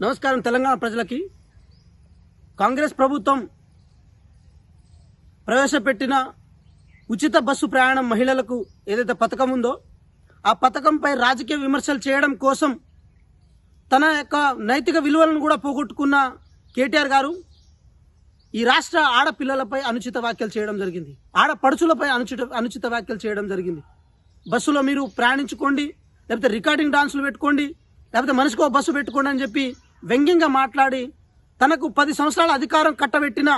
నమస్కారం. తెలంగాణ ప్రజలకి కాంగ్రెస్ ప్రభుత్వం ప్రవేశపెట్టిన ఉచిత బస్సు ప్రయాణం మహిళలకు ఏదైతే పథకం ఉందో ఆ పథకంపై రాజకీయ విమర్శలు చేయడం కోసం తన యొక్క నైతిక విలువలను కూడా పోగొట్టుకున్న కేటీఆర్ గారు ఈ రాష్ట్ర ఆడపిల్లలపై అనుచిత వ్యాఖ్యలు చేయడం జరిగింది. ఆడపడుచులపై అనుచిత వ్యాఖ్యలు చేయడం జరిగింది. బస్సులో మీరు ప్రయాణించుకోండి, లేకపోతే రికార్డింగ్ డాన్సులు పెట్టుకోండి, లేకపోతే మనిషికో బస్సు పెట్టుకోండి అని చెప్పి వ్యంగ్యంగా మాట్లాడి తనకు 10 సంవత్సరాల అధికారం కట్టబెట్టిన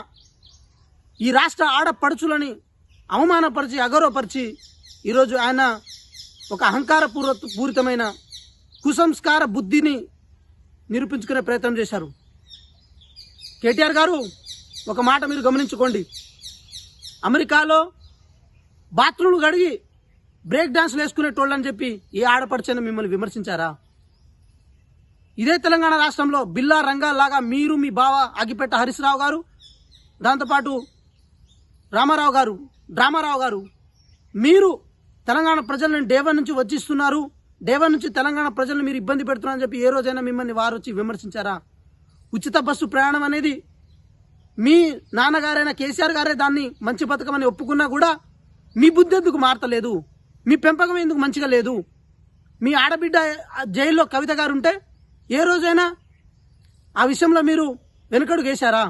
ఈ రాష్ట్ర ఆడపడుచులని అవమానపరిచి అగౌరవపరిచి ఈరోజు ఆయన ఒక పూరితమైన కుసంస్కార బుద్ధిని నిరూపించుకునే ప్రయత్నం చేశారు. కేటీఆర్ గారు ఒక మాట మీరు గమనించుకోండి. అమెరికాలో బాత్రూమ్లు కడిగి బ్రేక్ డాన్స్లు వేసుకునేటోళ్ళని చెప్పి ఈ ఆడపడిచని మిమ్మల్ని విమర్శించారా? ఇదే తెలంగాణ రాష్ట్రంలో బిల్లా రంగాల్లాగా మీరు, మీ బావ అగిపెట్ట హరీశ్రావు గారు, దాంతోపాటు డ్రామారావు గారు మీరు తెలంగాణ ప్రజలను డేవన్ నుంచి వచ్చిస్తున్నారు, డేవన్ నుంచి తెలంగాణ ప్రజలను మీరు ఇబ్బంది పెడుతున్నారని చెప్పి ఏ రోజైనా మిమ్మల్ని వారు వచ్చి విమర్శించారా? ఉచిత బస్సు ప్రయాణం అనేది మీ నాన్నగారైన కేసీఆర్ గారే దాన్ని మంచి పథకం అని ఒప్పుకున్నా కూడా మీ బుద్ధి ఎందుకు మారతలేదు? మీ పెంపకం ఎందుకు మంచిగా లేదు? మీ ఆడబిడ్డ జైల్లో కవిత గారు ఉంటే ఏ రోజైనా ఆ విషయంలో మీరు వెనుకడుగు వేశారా?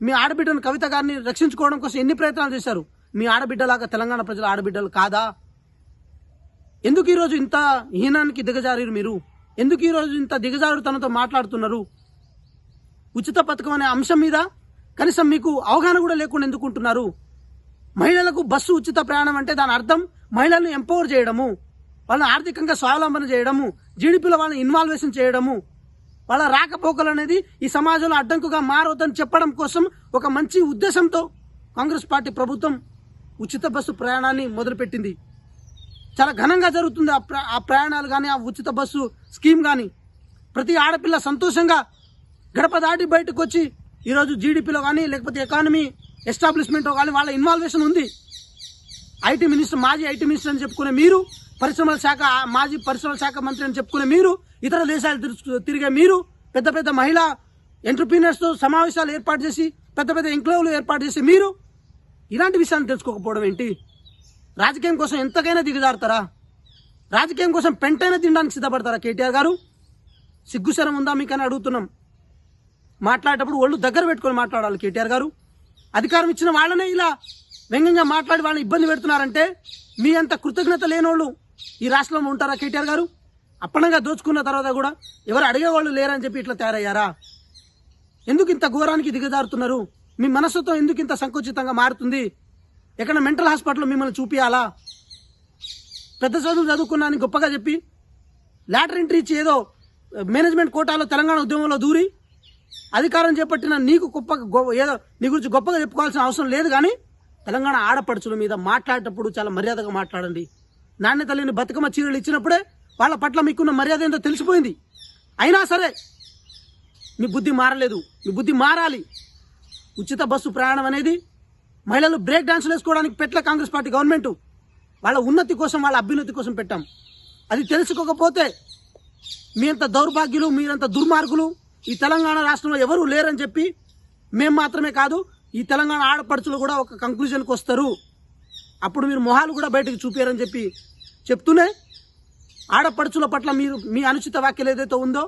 మీ ఆడబిడ్డను కవిత గారిని రక్షించుకోవడం కోసం ఎన్ని ప్రయత్నాలు చేశారు? మీ ఆడబిడ్డలాగా తెలంగాణ ప్రజల ఆడబిడ్డలు కాదా? ఎందుకు ఈరోజు ఇంత హీనానికి దిగజారు? మీరు ఎందుకు ఈరోజు ఇంత దిగజారుతనంతో మాట్లాడుతున్నారు? ఉచిత పథకం అనే అంశం మీద కనీసం మీకు అవగాహన కూడా లేకుండా ఎందుకుంటున్నారు? మహిళలకు బస్సు ఉచిత ప్రయాణం అంటే దాని అర్థం మహిళలను ఎంపవర్ చేయడము, వాళ్ళని ఆర్థికంగా స్వావలంబన చేయడము, జీడిపిలో వాళ్ళని ఇన్వాల్వేషన్ చేయడము, వాళ్ళ రాకపోకలు అనేది ఈ సమాజంలో అడ్డంకుగా మారవద్దని చెప్పడం కోసం ఒక మంచి ఉద్దేశంతో కాంగ్రెస్ పార్టీ ప్రభుత్వం ఉచిత బస్సు ప్రయాణాన్ని మొదలుపెట్టింది. చాలా ఘనంగా జరుగుతుంది ఆ ప్రయాణాలు కానీ, ఆ ఉచిత బస్సు స్కీమ్ కానీ. ప్రతి ఆడపిల్ల సంతోషంగా గడప దాటి బయటకు వచ్చి ఈరోజు జీడిపిలో కానీ, లేకపోతే ఎకానమీ ఎస్టాబ్లిష్మెంట్ కానీ వాళ్ళ ఇన్వాల్వేషన్ ఉంది. మాజీ ఐటీ మినిస్టర్ అని చెప్పుకునే మీరు, మాజీ పరిశ్రమల శాఖ మంత్రి అని చెప్పుకునే మీరు, ఇతర దేశాలు తిరిగే మీరు, పెద్ద పెద్ద మహిళా ఎంటర్ప్రీనర్స్తో సమావేశాలు ఏర్పాటు చేసి పెద్ద పెద్ద ఎంక్లేవ్లు ఏర్పాటు చేసి మీరు ఇలాంటి విషయాన్ని తెలుసుకోకపోవడం ఏంటి? రాజకీయం కోసం ఎంతకైనా దిగజారుతారా? రాజకీయం కోసం పెంటైనా తినడానికి సిద్ధపడతారా? కేటీఆర్ గారు సిగ్గుశరం ఉందా మీకని అడుగుతున్నాం. మాట్లాడేటప్పుడు ఒళ్ళు దగ్గర పెట్టుకొని మాట్లాడాలి కేటీఆర్ గారు. అధికారం ఇచ్చిన వాళ్ళనే ఇలా వ్యంగ్యంగా మాట్లాడి వాళ్ళని ఇబ్బంది పెడుతున్నారంటే మీ అంత కృతజ్ఞత లేనోళ్ళు ఈ రాష్ట్రంలో ఉంటారా కేటీఆర్ గారు? అప్పనంగా దోచుకున్న తర్వాత కూడా ఎవరు అడిగేవాళ్ళు లేరని చెప్పి ఇట్లా తయారయ్యారా? ఎందుకు ఇంత ఘోరానికి దిగజారుతున్నారు? మీ మనసుతో ఎందుకు ఇంత సంకుచితంగా మారుతుంది? ఎక్కడ మెంటల్ హాస్పిటల్లో మిమ్మల్ని చూపియాలా? పెద్ద చదువులు చదువుకున్నాను గొప్పగా చెప్పి లాటరీ ఎంట్రీ ఇచ్చి ఏదో మేనేజ్మెంట్ కోటాలో తెలంగాణ ఉద్యమంలో దూరి అధికారం చేపట్టిన నీకు ఏదో నీ గురించి గొప్పగా చెప్పుకోవాల్సిన అవసరం లేదు. కానీ తెలంగాణ ఆడపడుచుల మీద మాట్లాడేటప్పుడు చాలా మర్యాదగా మాట్లాడండి. నాణ్యత లేని బతుకమ్మ చీరలు ఇచ్చినప్పుడే వాళ్ళ పట్ల మీకున్న మర్యాద ఏంటో తెలిసిపోయింది. అయినా సరే మీ బుద్ధి మారలేదు. మీ బుద్ధి మారాలి. ఉచిత బస్సు ప్రయాణం అనేది మహిళలు బ్రేక్ డాన్సులు వేసుకోవడానికి పెట్టలే కాంగ్రెస్ పార్టీ గవర్నమెంట్. వాళ్ళ ఉన్నతి కోసం, వాళ్ళ అభ్యున్నతి కోసం పెట్టాం. అది తెలుసుకోకపోతే మీ అంత దౌర్భాగ్యులు, మీరంత దుర్మార్గులు ఈ తెలంగాణ రాష్ట్రంలో ఎవరూ లేరని చెప్పి మేము మాత్రమే కాదు, ఈ తెలంగాణ ఆడపడుచులు కూడా ఒక కంక్లూజన్కి వస్తారు. అప్పుడు మీరు మొహాలు కూడా బయటకు చూపారని చెప్పి చెప్తూనే ఆడపడుచుల పట్ల మీరు మీ అనుచిత వ్యాఖ్యలు ఏదైతే ఉందో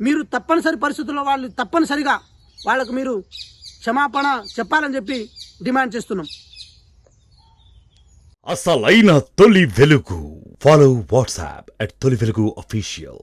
మీరు తప్పనిసరి పరిస్థితుల్లో తప్పనిసరిగా వాళ్ళకు మీరు క్షమాపణ చెప్పాలని చెప్పి డిమాండ్ చేస్తున్నాం. అసలైన తొలి వెలుగు. ఫాలో వాట్సాప్ @తొలి వెలుగు అఫీషియల్.